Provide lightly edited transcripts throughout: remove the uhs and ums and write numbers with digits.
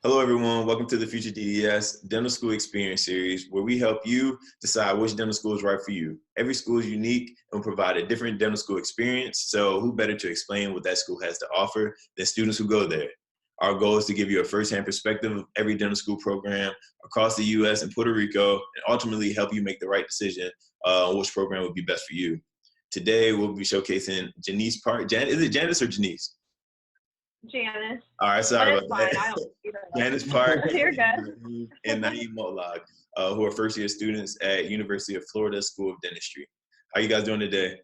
Hello, everyone. Welcome to the FutureDDS Dental School Experience Series, where we help you decide which dental school is right for you. Every school is unique and will provide a different dental school experience, so who better to explain what that school has to offer than students who go there? Our goal is to give you a firsthand perspective of every dental school program across the U.S. and Puerto Rico, and ultimately help you make the right decision on which program would be best for you. Today, we'll be showcasing Janice Park. Is it Janice or Janice? Janice. All right, sorry about that. I don't either. Janice Park You're good. and Naeem Motlog, who are first-year students at University of Florida School of Dentistry. How you guys doing today?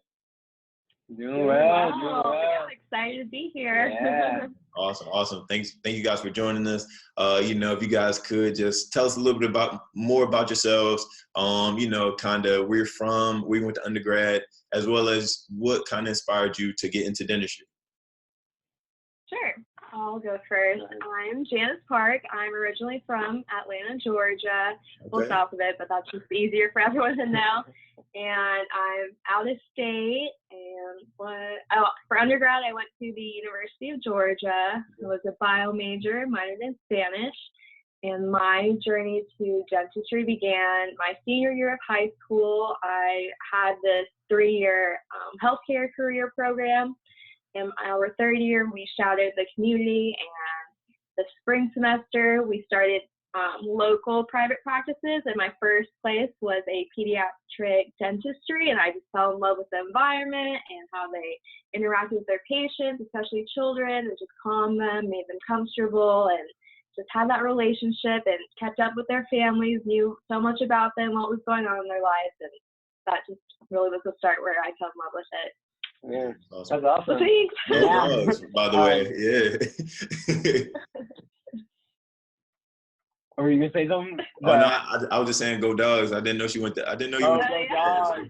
Doing well. I'm excited to be here. Yeah. Awesome. Thank you guys for joining us. If you guys could just tell us a little bit more about yourselves. Kind of where you're from, where you went to undergrad, as well as what kind of inspired you to get into dentistry. Sure. I'll go first. I'm Janice Park. I'm originally from Atlanta, Georgia. A little south of it, but that's just easier for everyone to know. And I'm out of state. And for undergrad, I went to the University of Georgia. I was a bio major, minored in Spanish. And my journey to dentistry began my senior year of high school. I had this 3-year healthcare career program. In our third year, we shadowed the community, and the spring semester, we started local private practices, and my first place was a pediatric dentistry, and I just fell in love with the environment and how they interact with their patients, especially children, and just calm them, made them comfortable, and just had that relationship and kept up with their families, knew so much about them, what was going on in their lives, and that just really was the start where I fell in love with it. Yeah, Awesome. that's awesome. Thanks. Yeah. By the way, yeah. Were you gonna say something? Oh no, I was just saying, go Dogs. I didn't know she went there. I didn't know you went there.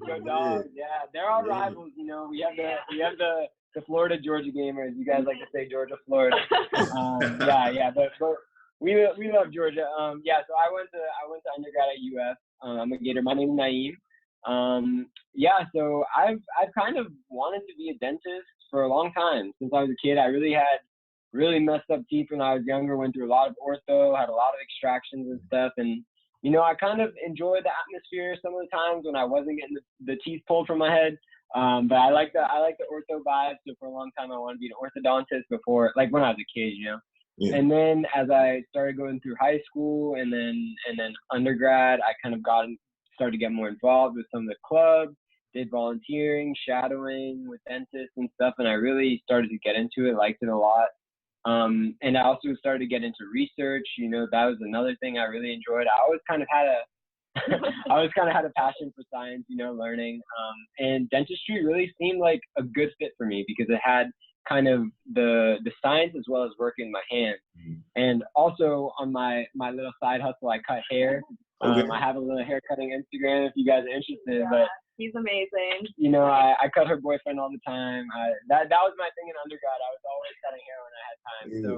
Go Dogs. Yeah, they're our rivals. You know, we have the Florida Georgia gamers. You guys like to say Georgia, Florida. But we love Georgia. So I went to undergrad at UF. I'm a Gator. My name is Naeem. So I've kind of wanted to be a dentist for a long time. Since I was a kid, I really had really messed up teeth when I was younger, went through a lot of ortho, had a lot of extractions and stuff. And, I kind of enjoyed the atmosphere some of the times when I wasn't getting the teeth pulled from my head. But I like the ortho vibe. So for a long time, I wanted to be an orthodontist before, like when I was a kid, Yeah. And then as I started going through high school and then undergrad, I kind of started to get more involved with some of the clubs, did volunteering, shadowing with dentists and stuff, and I really started to get into it, liked it a lot. And I also started to get into research. That was another thing I really enjoyed. I always kind of had a passion for science, learning. And dentistry really seemed like a good fit for me because it had kind of the science as well as working my hands. Mm-hmm. And also on my little side hustle, I cut hair. Okay. I have a little hair cutting Instagram if you guys are interested. Yeah, but he's amazing. I cut her boyfriend all the time. That was my thing in undergrad. I was always cutting hair when I had time. So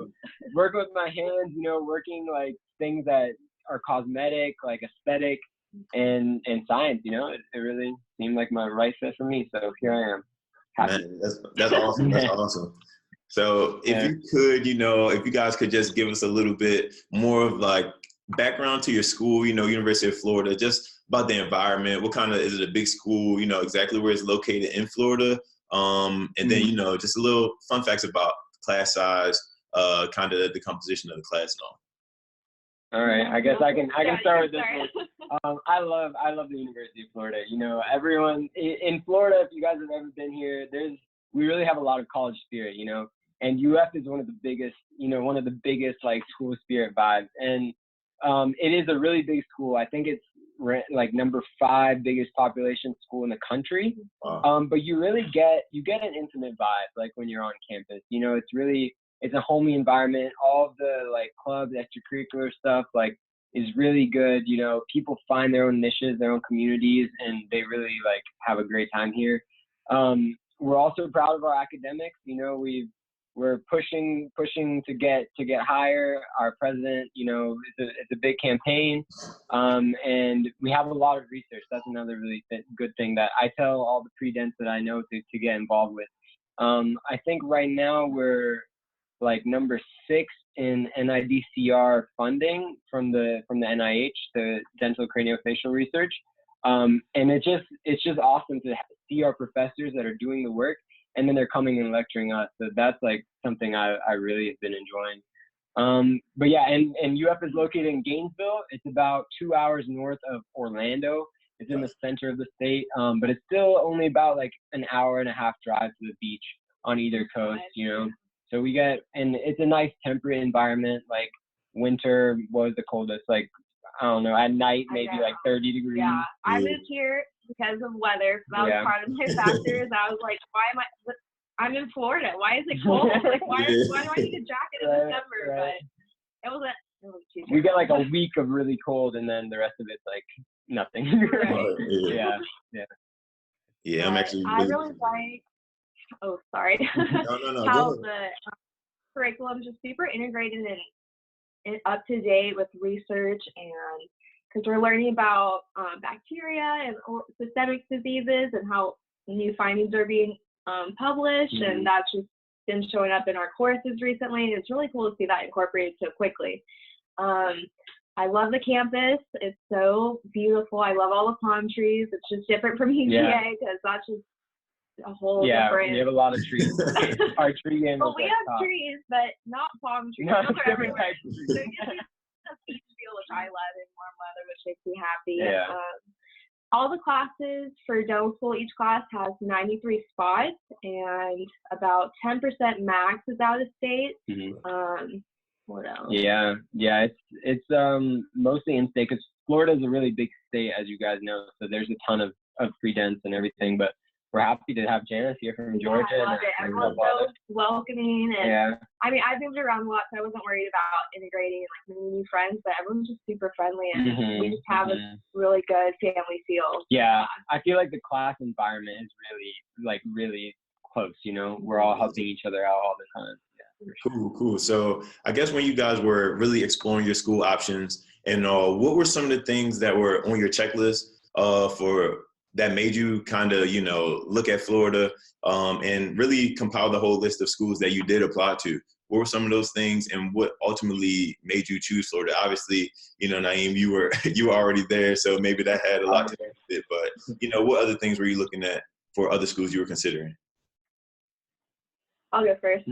working with my hands, working like things that are cosmetic, like aesthetic, and science. It really seemed like my right fit for me. So here I am. Happy. Man, that's awesome. That's awesome. So if you could, if you guys could just give us a little bit more of like background to your school, University of Florida, just about the environment. What kind of, is it a big school, exactly where it's located in Florida? And then, just a little fun facts about class size, kind of the composition of the class and all. All right, I guess I can start with this one. I love the University of Florida. Everyone in Florida, if you guys have ever been here, we really have a lot of college spirit, and UF is one of the biggest like school spirit vibes. And it is a really big school. I think it's like number 5 biggest population school in the country. Wow. But you really get an intimate vibe like when you're on campus. It's a homey environment. All of the like clubs, extracurricular stuff like is really good. People find their own niches, their own communities, and they really like have a great time here. We're also proud of our academics. We're pushing to get higher. Our president, it's a big campaign, and we have a lot of research. That's another really good thing that I tell all the pre-dents that I know to get involved with. I think right now we're like number 6 in NIDCR funding from the NIH, the dental craniofacial research. And it's just awesome to see our professors that are doing the work, and then they're coming and lecturing us. So that's like something I really have been enjoying. But yeah, and UF is located in Gainesville. It's about 2 hours north of Orlando. It's in the center of the state, but it's still only about like an hour and a half drive to the beach on either coast, you know. So we get, and it's a nice temperate environment. Like winter was the coldest, like I don't know, at night maybe like 30 degrees. Yeah, I moved here because of weather. That was part of my factors. I was like, why am I'm in Florida. Why is it cold? Like why do I need a jacket in December? But it was too we get like a week of really cold, and then the rest of it's like nothing. Yeah, I'm actually. I really like. Oh, sorry. No. How the curriculum is just super integrated and up to date with research, and because we're learning about bacteria and systemic diseases and how new findings are being published, and that's just been showing up in our courses recently. And it's really cool to see that incorporated so quickly. I love the campus. It's so beautiful. I love all the palm trees. It's just different from UGA because that's just a whole different. We have a lot of trees. Our tree game. Well, we have trees, but not palm trees. No, different types of trees. So it gives you a peach feel, which I love in warm weather, which makes me happy. Yeah. All the classes for dental school, each class has 93 spots, and about 10% max is out of state. What else? Yeah. It's mostly in state because Florida is a really big state, as you guys know. So there's a ton of free dents and everything, but we're happy to have Janice here from Georgia. I love it. Everyone's so welcoming, and I mean, I've moved around a lot, so I wasn't worried about integrating and like making new friends, but everyone's just super friendly, and we just have a really good family feel. Yeah, I feel like the class environment is really close. You know, we're all helping each other out all the time. Cool. So I guess when you guys were really exploring your school options and what were some of the things that were on your checklist for that made you kind of, look at Florida and really compile the whole list of schools that you did apply to? What were some of those things, and what ultimately made you choose Florida? Obviously, Naeem, you were already there, so maybe that had a lot to do with it. But, what other things were you looking at for other schools you were considering? I'll go first.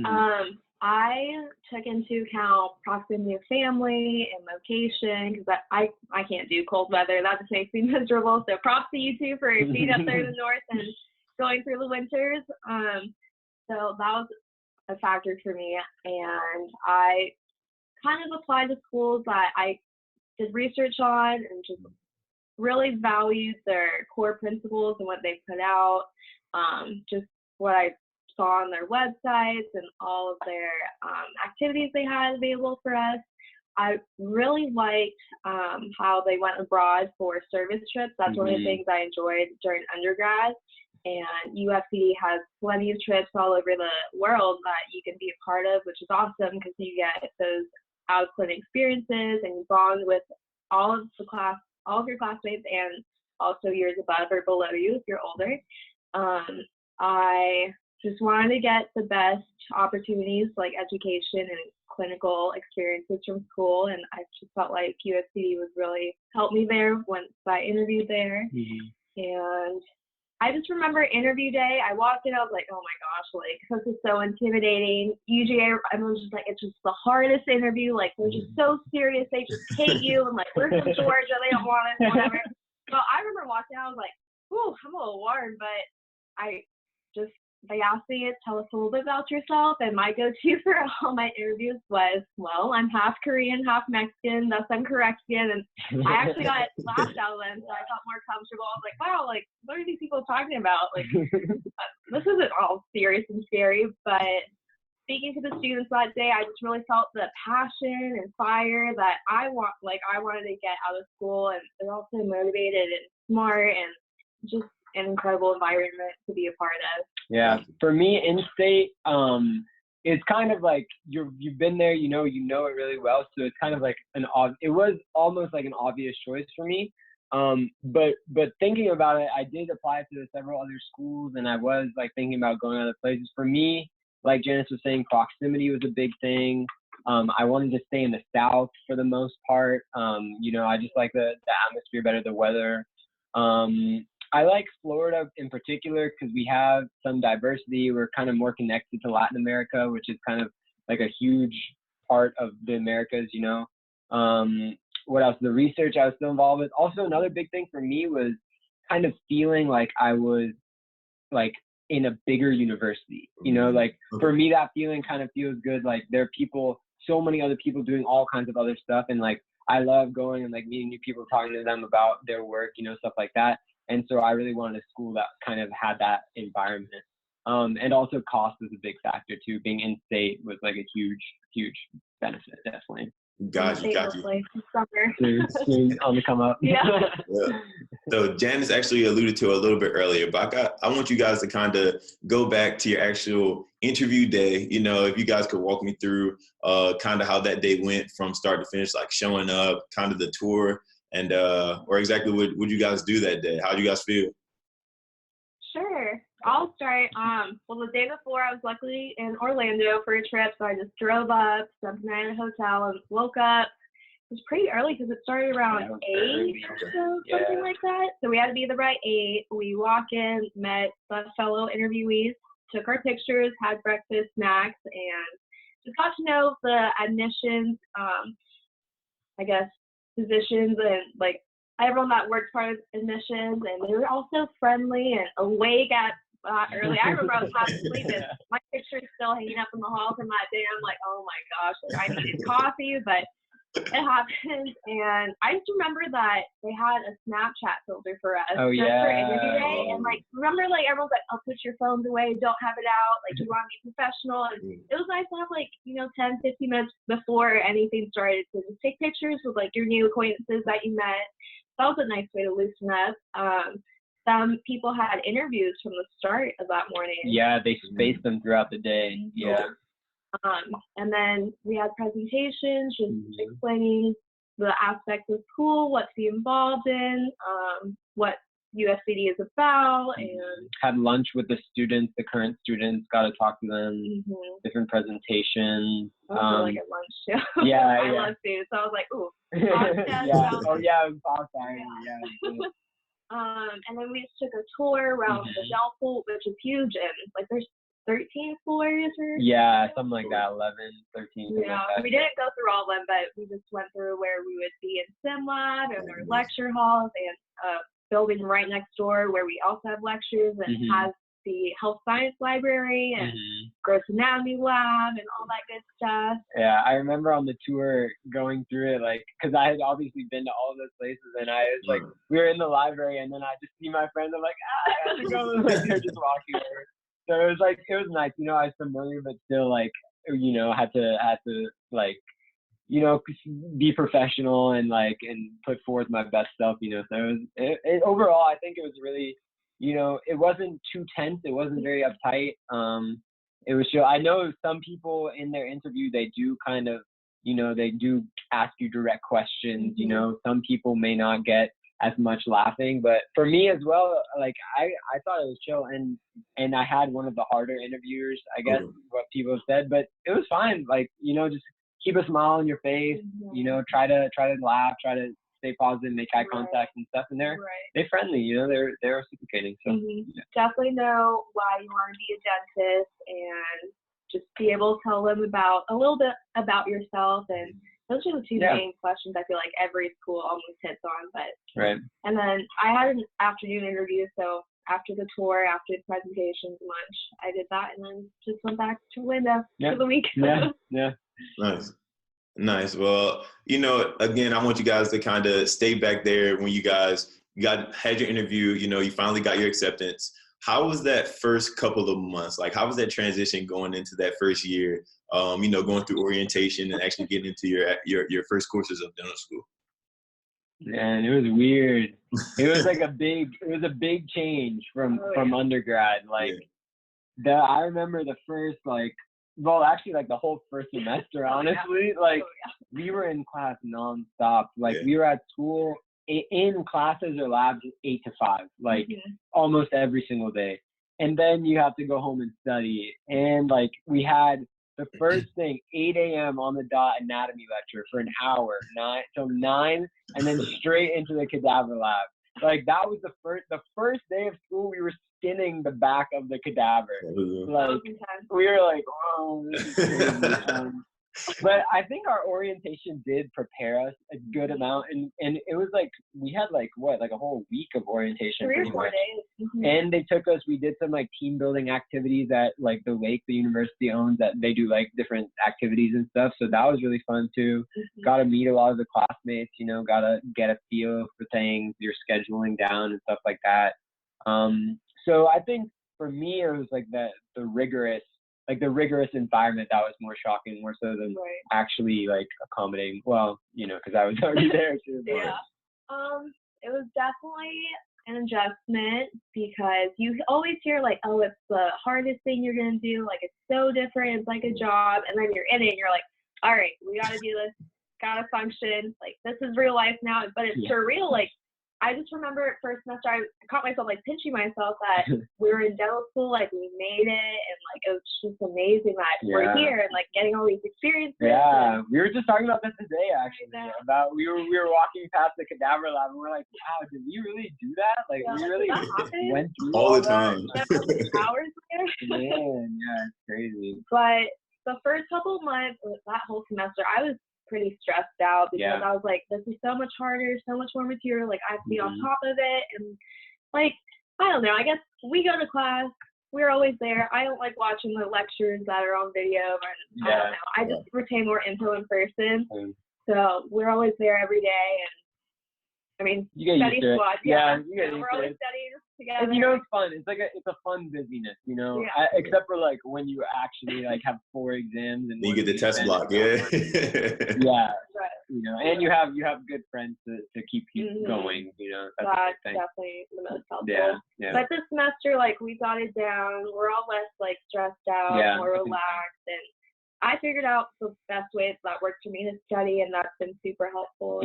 I took into account proximity of family and location because I can't do cold weather. That just makes me miserable. So props to you two for being up there in the north and going through the winters. So that was a factor for me. And I kind of applied to schools that I did research on and just really valued their core principles and what they put out, just what I saw on their websites and all of their activities they had available for us. I really liked how they went abroad for service trips. That's one of the things I enjoyed during undergrad. And UFCD has plenty of trips all over the world that you can be a part of, which is awesome because you get those out-of-clinic experiences and you bond with all of your classmates and also years above or below you if you're older. I just wanted to get the best opportunities like education and clinical experiences from school, and I just felt like USCD would really help me there once I interviewed there. And I just remember interview day, I walked in, I was like, oh my gosh, like this is so intimidating. UGA, everyone's just like, it's just the hardest interview, like they're just so serious, they just hate you, and like we're from Georgia, they don't want us, whatever. So I remember walking out, I was like, ooh, I'm a little warm, but they asked me to tell us a little bit about yourself, and my go-to for all my interviews was, well, I'm half Korean, half Mexican, thus I'm Correctian, and I actually got laughed out of them, so I felt more comfortable. I was like, wow, like, what are these people talking about? Like, this isn't all serious and scary, but speaking to the students that day, I just really felt the passion and fire that I wanted to get out of school, and they're also motivated and smart and just an incredible environment to be a part of. Yeah, for me, in-state, it's kind of like you've been there, you know it really well. So it's kind of like it was almost like an obvious choice for me. But thinking about it, I did apply to several other schools, and I was like thinking about going other places. For me, like Janice was saying, proximity was a big thing. I wanted to stay in the South for the most part. You know, I just like the atmosphere better, the weather. I like Florida in particular because we have some diversity. We're kind of more connected to Latin America, which is kind of like a huge part of the Americas, you know. What else? The research I was still involved with. Also, another big thing for me was kind of feeling like I was like in a bigger university, you know, like for me, that feeling kind of feels good. Like there are people, so many other people doing all kinds of other stuff. And like, I love going and like meeting new people, talking to them about their work, you know, stuff like that. And so I really wanted a school that kind of had that environment. And also cost was a big factor too. Being in state was like a huge benefit, definitely. Got you. Soon on the come up. Yeah. Yeah. So Janice actually alluded to it a little bit earlier, but I want you guys to kind of go back to your actual interview day. You know, if you guys could walk me through kind of how that day went from start to finish, like showing up, kind of the tour, and or exactly what you guys do that day. How do you guys feel? Sure. I'll start. Well, the day before, I was luckily in Orlando for a trip, so I just drove up, spent the night at a hotel, and woke up. It was pretty early because it started around 8 or so, something like that. So we had to be there by 8. We walk in, met the fellow interviewees, took our pictures, had breakfast, snacks, and just got to know the admissions, I guess, positions and like everyone that worked part of admissions, and they were all so friendly and awake at early. I remember I was half asleep and my picture's still hanging up in the hall from that day. I'm like, oh my gosh, like, I needed coffee, but it happened. And I just remember that they had a Snapchat filter for us for interview day. And like, remember, like everyone's like, I'll put your phones away, don't have it out, like you want to be professional. And it was nice to have like, you know, 10, 15 minutes before anything started to just take pictures with like your new acquaintances that you met. That was a nice way to loosen up. Some people had interviews from the start of that morning. Yeah, they spaced them throughout the day. Yeah. And then we had presentations just explaining the aspects of school, what to be involved in, what USCD is about, and had lunch with the students, the current students, got to talk to them, different presentations. I was really good lunch too. Yeah, I love food, so I was like, ooh. It was pasta. And then we just took a tour around the Delphi, which is huge, and like there's 13 floors or something like that, 11, 13. Yeah, like we didn't go through all of them, but we just went through where we would be in sim lab and our lecture halls and building right next door where we also have lectures and has the health science library and gross anatomy lab and all that good stuff. Yeah, I remember on the tour going through it, like, because I had obviously been to all of those places, and I was like, we were in the library, and then I just see my friends, I'm like, I gotta go, like, they're just walking over. So it was like, it was nice, you know, I was familiar, but still, like, you know, had to like, you know, be professional and like, and put forth my best self, you know. So it overall, I think it was really, you know, it wasn't too tense. It wasn't very uptight. It was chill. I know some people in their interview, they do kind of, you know, they do ask you direct questions. You know, some people may not get as much laughing, but for me as well, like I thought it was chill, and I had one of the harder interviewers, I guess, what people have said, but it was fine. Like, you know, just keep a smile on your face, you know, try to laugh, try to stay positive, make eye contact and stuff, and they're friendly, you know, they're reciprocating. So definitely know why you want to be a dentist, and just be able to tell them a little bit about yourself. And those are the two main questions I feel like every school almost hits on. But and then I had an afternoon interview, so after the tour, after the presentations, lunch, I did that, and then just went back to Orlando for the week. Nice. Well, you know, again, I want you guys to kind of stay back there when you guys had your interview, you know, you finally got your acceptance. How was that first couple of months? Like, how was that transition going into that first year? You know, going through orientation and actually getting into your first courses of dental school. Man, it was weird. It was like a big change from undergrad. Like I remember the first like the whole first semester, honestly, like we were in class nonstop. Like we were at school in classes or labs 8 to 5, like almost every single day. and then you have to go home and study. And like we had the first thing, 8 a.m. on the dot anatomy lecture for an hour, 9 and then straight into the cadaver lab. Like that was the first day of school. We were skinning the back of the cadaver. Like we were like, oh, this is crazy. But I think our orientation did prepare us a good amount, and it was like we had like a whole week of orientation. 3 or 4 days. And they took us. We did some like team building activities at like the lake the university owns, that they do like different activities and stuff. So that was really fun too. Got to meet a lot of the classmates. You know, got to get a feel for things, your scheduling down and stuff like that. So I think for me it was like the rigorous environment that was more shocking, more so than actually like accommodating. Well, you know, because I was already there too. Yeah. It was definitely an adjustment, because you always hear like, oh, it's the hardest thing you're gonna do. Like, it's so different. It's like a job, and then you're in it, and you're like, all right, we gotta do this, gotta function. Like, this is real life now, but it's surreal. Like, I just remember first semester, I caught myself like pinching myself that we were in dental school, like we made it, and like it was just amazing that we're here and like getting all these experiences. Yeah, we were just talking about that today actually. About we were walking past the cadaver lab, and we're like, wow, did we really do that? Like we really went through all the time. Hours there. Man, yeah, it's crazy. But the first couple of months, that whole semester, I was pretty stressed out, because I was like, this is so much harder, so much more material, like I have to be on top of it, and like, I don't know, I guess we go to class, we're always there. I don't like watching the lectures that are on video, or I don't know, I just retain more info in person, so we're always there every day, and I mean, study squad, we're always studying together. And you know, it's fun. It's like it's a fun busyness, you know. Except for like when you actually like have 4 exams and you get the test block, You know, and you have good friends to keep you going, you know. That's definitely the most helpful. But this semester, like, we got it down. We're all less like stressed out, more relaxed, and I figured out the best ways that worked for me to study, and that's been super helpful.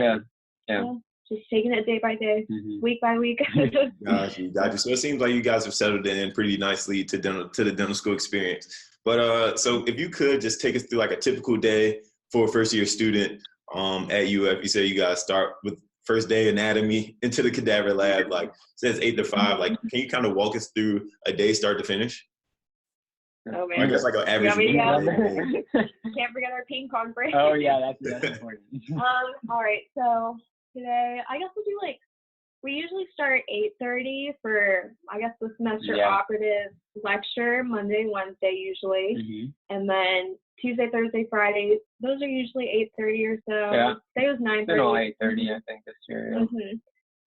Just taking it day by day, week by week. Gotcha. So it seems like you guys have settled in pretty nicely to the dental school experience. But so if you could just take us through like a typical day for a first year student at UF. You say you guys start with first day anatomy into the cadaver lab, like it says 8 to 5. Like, can you kind of walk us through a day start to finish? Oh man, I guess like an average. Can't forget our ping pong break. Oh yeah, that's important. All right, so today, I guess we usually start at 8:30 for, I guess, the semester operative lecture, Monday, Wednesday usually, and then Tuesday, Thursday, Friday, those are usually 8:30 or so. Yeah. Today was 9:30. It's all 8:30, I think, this year.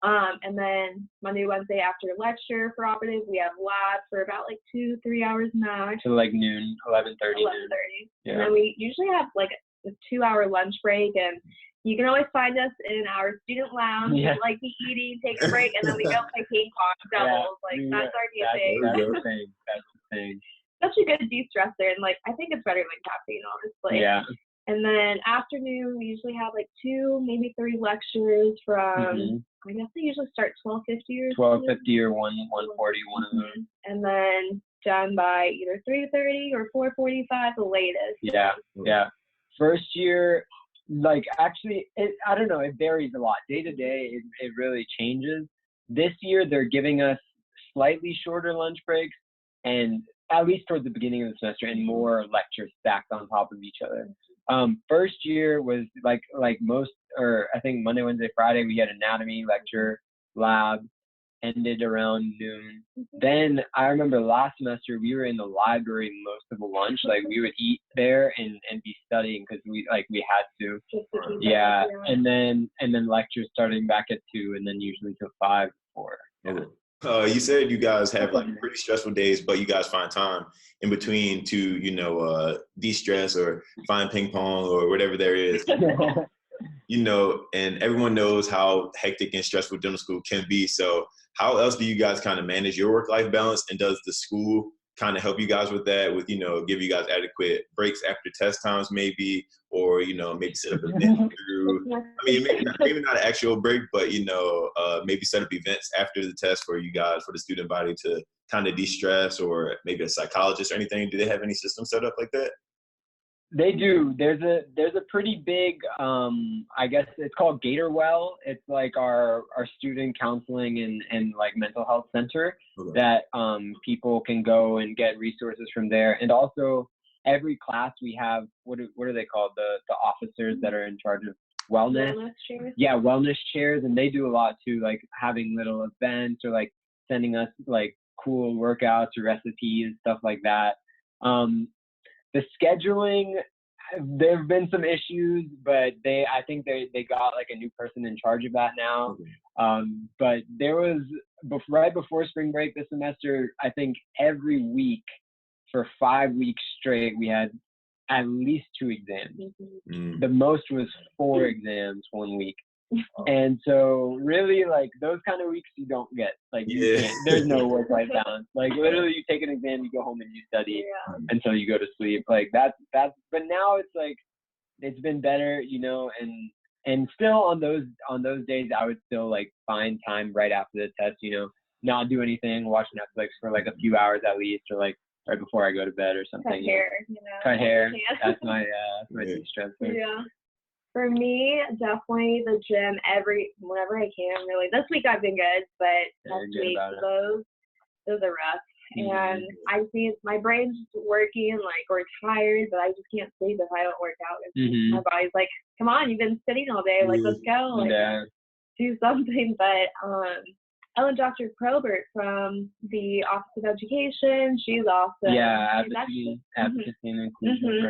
And then Monday, Wednesday after lecture for operative, we have lab for about like 2-3 hours max. To like noon, 11:30. 11:30. Yeah. And then we usually have like a 2-hour lunch break, and you can always find us in our student lounge, like be eating, take a break, and then we go play ping pong doubles. That's our new thing. That's the thing. Such a good de-stressor, and like I think it's better than caffeine, honestly. Yeah. And then afternoon, we usually have like 2, maybe 3 lectures from. I guess they usually start 12:50 or 12:50 or 1:40, one of them. And then done by either 3:30 or 4:45, the latest. Yeah. First year. Like, actually, I don't know, it varies a lot. Day to day, it really changes. This year, they're giving us slightly shorter lunch breaks, and at least towards the beginning of the semester, and more lectures stacked on top of each other. First year was like most, or I think Monday, Wednesday, Friday, we had anatomy lecture, lab, ended around noon. Then I remember last semester we were in the library most of the lunch. Like we would eat there and be studying because we had to. Yeah. And then lectures starting back at 2 and then usually till 5 or 4. You said you guys have like pretty stressful days, but you guys find time in between to, de-stress or find ping pong or whatever there is. And everyone knows how hectic and stressful dental school can be. So how else do you guys kind of manage your work-life balance? And does the school kind of help you guys with that, with, give you guys adequate breaks after test times maybe, or or, maybe set up events through, maybe not an actual break, but, maybe set up events after the test for you guys, for the student body to kind of de-stress, or maybe a psychologist or anything? Do they have any system set up like that? They do. There's a pretty big, I guess it's called Gatorwell. It's like our student counseling and like mental health center that people can go and get resources from there. And also every class we have, what are they called? The officers that are in charge of wellness. Wellness chairs. Yeah, wellness chairs, and they do a lot too, like having little events or like sending us like cool workouts or recipes, stuff like that. The scheduling, there have been some issues, but I think they got like a new person in charge of that now. But there was, right before spring break this semester, I think every week for 5 weeks straight, we had at least 2 exams. The most was 4 exams 1 week. And so really, like, those kind of weeks you don't get. Like, you can't, there's no work-life balance. Like, literally, you take an exam, you go home and you study until you go to sleep. Like, that's, but now it's like, it's been better, and still on those days, I would still like find time right after the test, not do anything, watch Netflix for like a few hours at least, or like right before I go to bed or something. Cut hair, Cut hair. That's my de-stress. Yeah. For me, definitely the gym whenever I can, really. This week I've been good, but next week those are rough. And I see my brain's working, like, we're tired, but I just can't sleep if I don't work out. My body's like, come on, you've been sitting all day, like, let's go, like, do something. But Dr. Probert from the Office of Education, she's awesome. Yeah, advocacy and inclusion,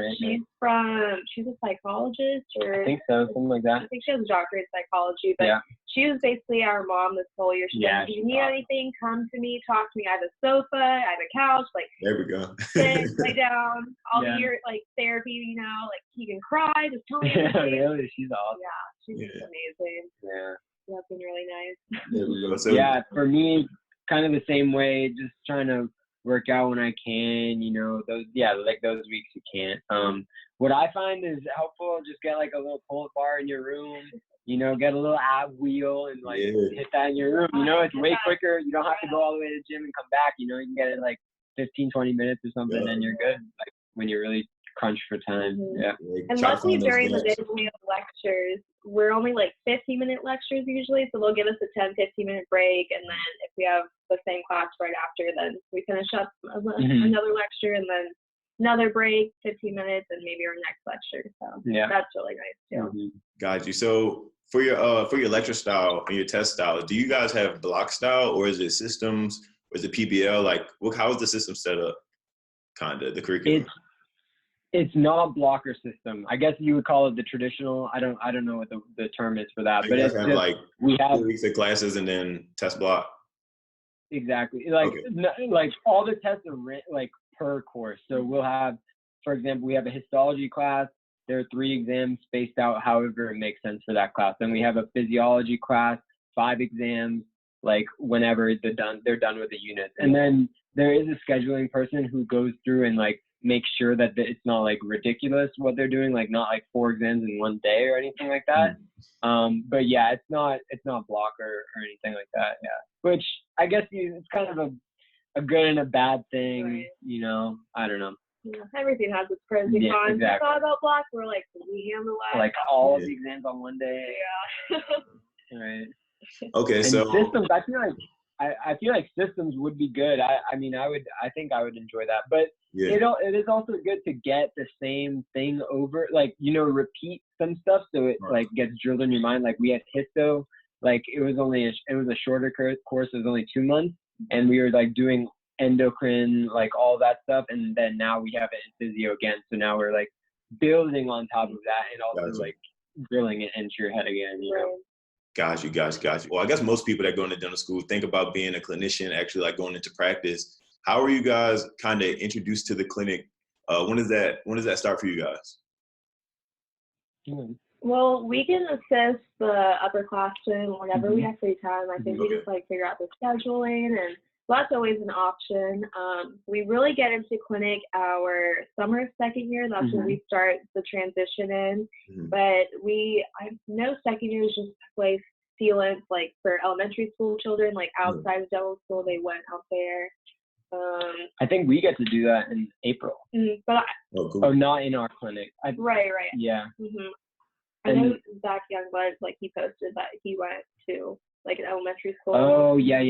right? She's a psychologist, or I think so, something like that. I think she has a doctorate in psychology, but she was basically our mom this whole year. She said, if you need anything, come to me, talk to me. I have a sofa, I have a couch, like, there we go. Sit, lay down, I'll be your, like, therapy, like, you can cry, just tell me anything. Really, she's awesome. Yeah, she's amazing. Yeah. That's been really nice. There we go. So, for me, kind of the same way, just trying to work out when I can, like those weeks you can't. What I find is helpful, just get like a little pull-up bar in your room, get a little ab wheel and like hit that in your room. It's way quicker. You don't have to go all the way to the gym and come back. You can get it in like 15, 20 minutes or something, and you're good. Like when you're really crunched for time. And luckily during the day when we have lectures, we're only like 50-minute lectures usually, so they'll give us a 10, 15-minute break, and then if we have the same class right after, then we finish up another lecture, and then another break, 15 minutes, and maybe our next lecture. So that's really nice too. Got you. So for your lecture style and your test style, do you guys have block style, or is it systems, or is it PBL? Like, how is the system set up? Kind of the curriculum. It's not blocker system. I guess you would call it the traditional. I don't know what the term is for that. But it's just, like we have 2 weeks of classes and then test block. Exactly. Like like all the tests are like per course. So we'll have, for example, we have a histology class. There are 3 exams spaced out however it makes sense for that class. Then we have a physiology class, 5 exams, like whenever they're done with the units. And then there is a scheduling person who goes through and like make sure that it's not like ridiculous what they're doing, like not like 4 exams in one day or anything like that. But yeah, it's not blocker or anything like that. Yeah, which I guess it's kind of a good and a bad thing, I don't know. Yeah, everything has its pros and cons. Exactly. We thought about block, we're like, can we handle that? Like all of the exams on one day. Yeah. Right. Okay, and so systems, I feel like systems would be good. I think I would enjoy that. But it is also good to get the same thing over, like, repeat some stuff so it like gets drilled in your mind. Like we had histo, like it was a shorter course. It was only 2 months, and we were like doing endocrine, like all that stuff, and then now we have it in physio again. So now we're like building on top of that and also like drilling it into your head again. Got you. Well, I guess most people that go into dental school think about being a clinician, actually like going into practice. How are you guys kind of introduced to the clinic? When does that start for you guys? Well, we can assist the upperclassmen whenever we have free time. I think we just like figure out the scheduling and that's always an option. We really get into clinic our summer of second year. That's when we start the transition in. But I know second years just place sealants, like for elementary school children, like outside of dental school, they went out there. I think we get to do that in April. But oh, not in our clinic. Right. Yeah. I know Zach Youngblood, like he posted that he went to like an elementary school. Oh yeah.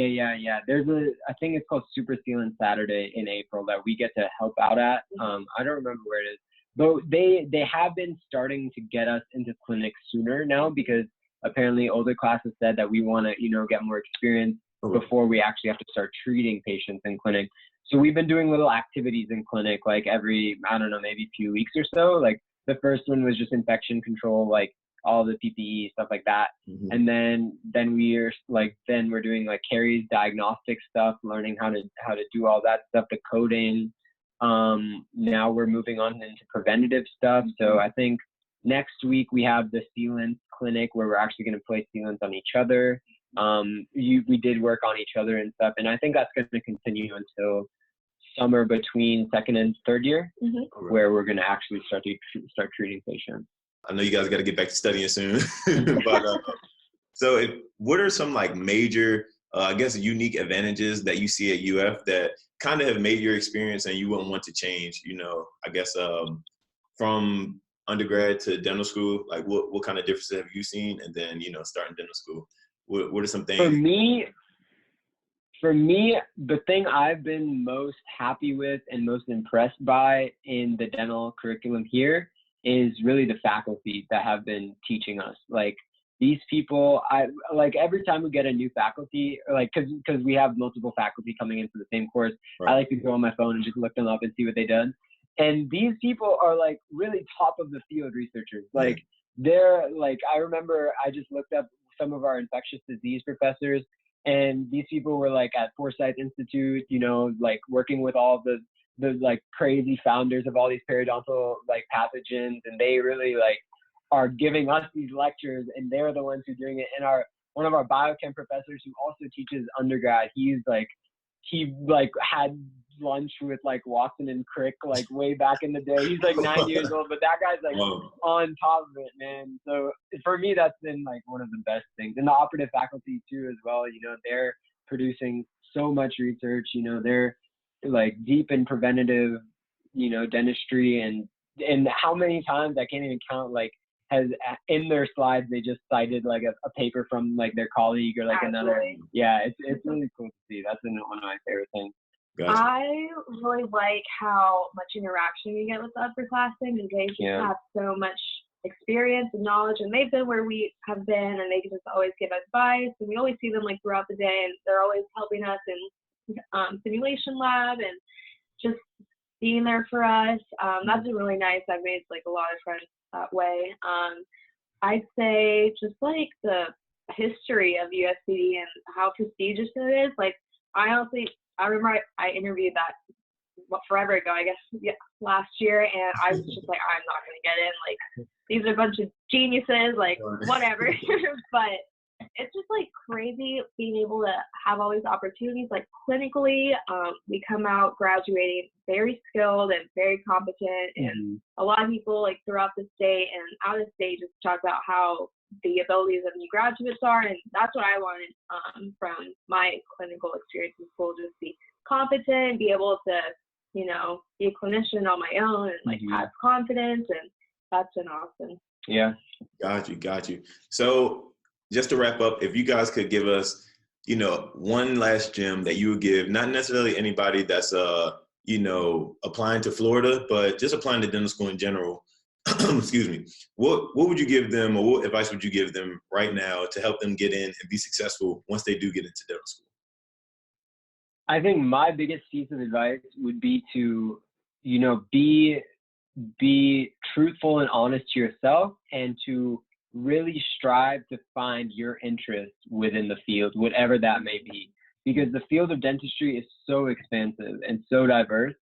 There's I think it's called Super Sealant Saturday in April that we get to help out at. I don't remember where it is, but they have been starting to get us into clinics sooner now, because apparently older classes said that we want to get more experience before we actually have to start treating patients in clinic. So we've been doing little activities in clinic, like every, I don't know, maybe a few weeks or so. Like the first one was just infection control, like all the PPE, stuff like that. And then we're doing like caries diagnostic stuff, learning how to do all that stuff, the coding. Now we're moving on into preventative stuff. So I think next week we have the sealants clinic where we're actually going to place sealants on each other. We did work on each other and stuff, and I think that's going to continue until summer between second and third year, where we're going to actually start treating patients. I know you guys got to get back to studying soon, but what are some like major, I guess, unique advantages that you see at UF that kind of have made your experience and you wouldn't want to change? I guess from undergrad to dental school, like what kind of differences have you seen? And then starting dental school, what are some things? For me, the thing I've been most happy with and most impressed by in the dental curriculum here is really the faculty that have been teaching us. Like these people, every time we get a new faculty, like because we have multiple faculty coming into the same course, I like to go on my phone and just look them up and see what they done. And these people are like really top of the field researchers. Like they're like, I remember I just looked up some of our infectious disease professors, and these people were like at Forsyth Institute, like working with all the like crazy founders of all these periodontal like pathogens, and they really like are giving us these lectures, and they're the ones who are doing it. And one of our biochem professors who also teaches undergrad, he had lunch with like Watson and Crick like way back in the day. He's like 90 years old, but that guy's like on top of it, man. So for me, that's been like one of the best things. And the operative faculty too as well, they're producing so much research, they're like deep in preventative, dentistry, and how many times I can't even count, like has in their slides they just cited like a paper from like their colleague or like another. Yeah, it's really cool to see. That's one of my favorite things. Gotcha. I really like how much interaction you get with the upperclassmen, because they just have so much experience and knowledge, and they've been where we have been, and they can just always give advice, and we always see them like throughout the day, and they're always helping us in simulation lab and just being there for us. That's been really nice. I've made like a lot of friends that way. I'd say just like the history of USCD and how prestigious it is. Like I remember I interviewed that forever ago, I guess, last year, and I was just like, I'm not going to get in. Like, these are a bunch of geniuses, like, whatever. But it's just, like, crazy being able to have all these opportunities. Like, clinically, we come out graduating very skilled and very competent, and a lot of people, like, throughout the state and out of state just talk about how the abilities of new graduates are, and that's what I wanted from my clinical experience in school, just be competent, be able to, be a clinician on my own and like have confidence, and that's been awesome. Yeah. Got you. So just to wrap up, if you guys could give us, one last gem that you would give, not necessarily anybody that's applying to Florida, but just applying to dental school in general. Excuse me. What would you give them, or what advice would you give them right now to help them get in and be successful once they do get into dental school? I think my biggest piece of advice would be to, be truthful and honest to yourself, and to really strive to find your interest within the field, whatever that may be, because the field of dentistry is so expansive and so diverse.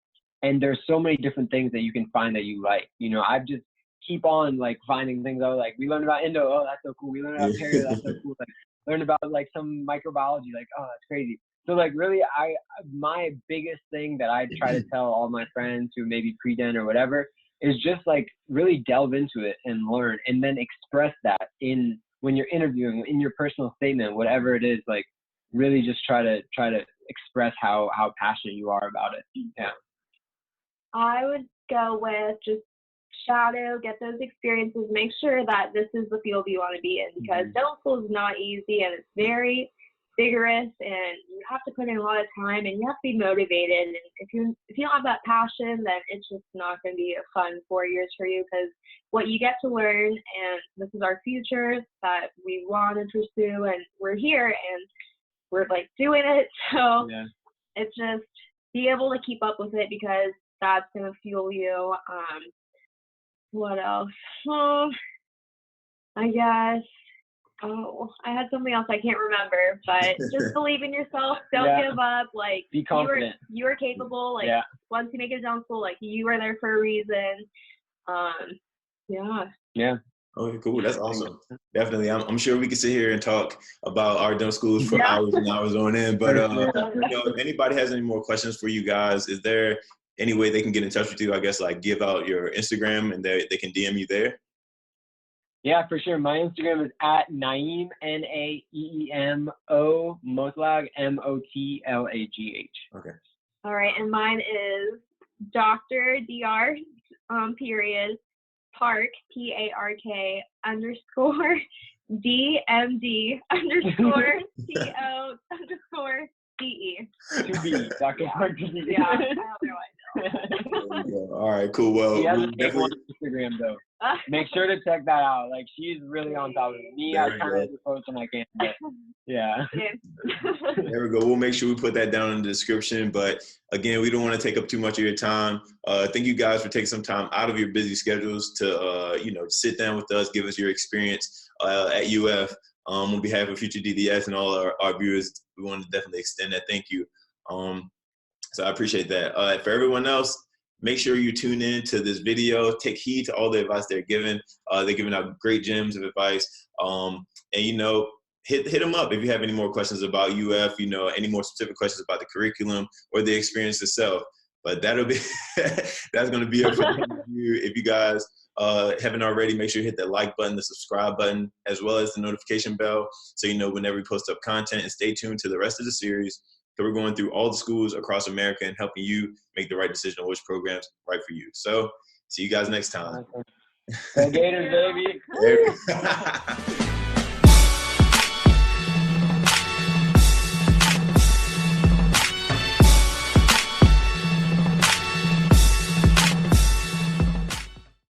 And there's so many different things that you can find that you like. I've just keep on like finding things out. Like we learned about endo, oh that's so cool. We learned about perio, that's so cool. Like learned about like some microbiology, like oh that's crazy. So like really, my biggest thing that I try to tell all my friends who maybe pre-dent or whatever is just like really delve into it and learn, and then express that when you're interviewing, in your personal statement, whatever it is, like really just try to express how passionate you are about it. Yeah. I would go with just shadow, get those experiences, make sure that this is the field you want to be in, because dental school is not easy and it's very vigorous, and you have to put in a lot of time and you have to be motivated. And if you don't have that passion, then it's just not going to be a fun 4 years for you, because what you get to learn, and this is our future that we want to pursue, and we're here and we're like doing it. So it's just be able to keep up with it, because that's going to fuel you. What else? I guess. I had something else I can't remember, but just believe in yourself. Don't give up. Like, be confident. You are capable. Like, once you make it down school, like, you are there for a reason. Yeah. Okay, cool. That's awesome. Definitely. I'm sure we could sit here and talk about our dental schools for hours and hours on end. But if anybody has any more questions for you guys, is there any way they can get in touch with you? I guess like give out your Instagram and they can DM you there. Yeah, for sure. My Instagram is at Naeem, Naeemo, Motlag, Motlagh. Okay. All right, and mine is Dr. Dr. Park, PARK _DMD _CO DE. To be Dr. Park. Yeah, I don't know. All right, cool. Well, she has a big one on Instagram though. Make sure to check that out. Like, she's really on top of it. Me, I kind of post when I can. But yeah. There we go. We'll make sure we put that down in the description. But again, we don't want to take up too much of your time. Thank you guys for taking some time out of your busy schedules to sit down with us, give us your experience at UF. On behalf of FutureDDS and all our viewers, we want to definitely extend that thank you. So I appreciate that. For everyone else, make sure you tune in to this video. Take heed to all the advice they're giving. They're giving out great gems of advice. And, hit them up if you have any more questions about UF, any more specific questions about the curriculum or the experience itself. But that's going to be it for you. If you guys haven't already, make sure you hit that like button, the subscribe button, as well as the notification bell, so you know whenever we post up content. And stay tuned to the rest of the series. So we're going through all the schools across America and helping you make the right decision on which program's right for you. So see you guys next time. Go Gators, baby.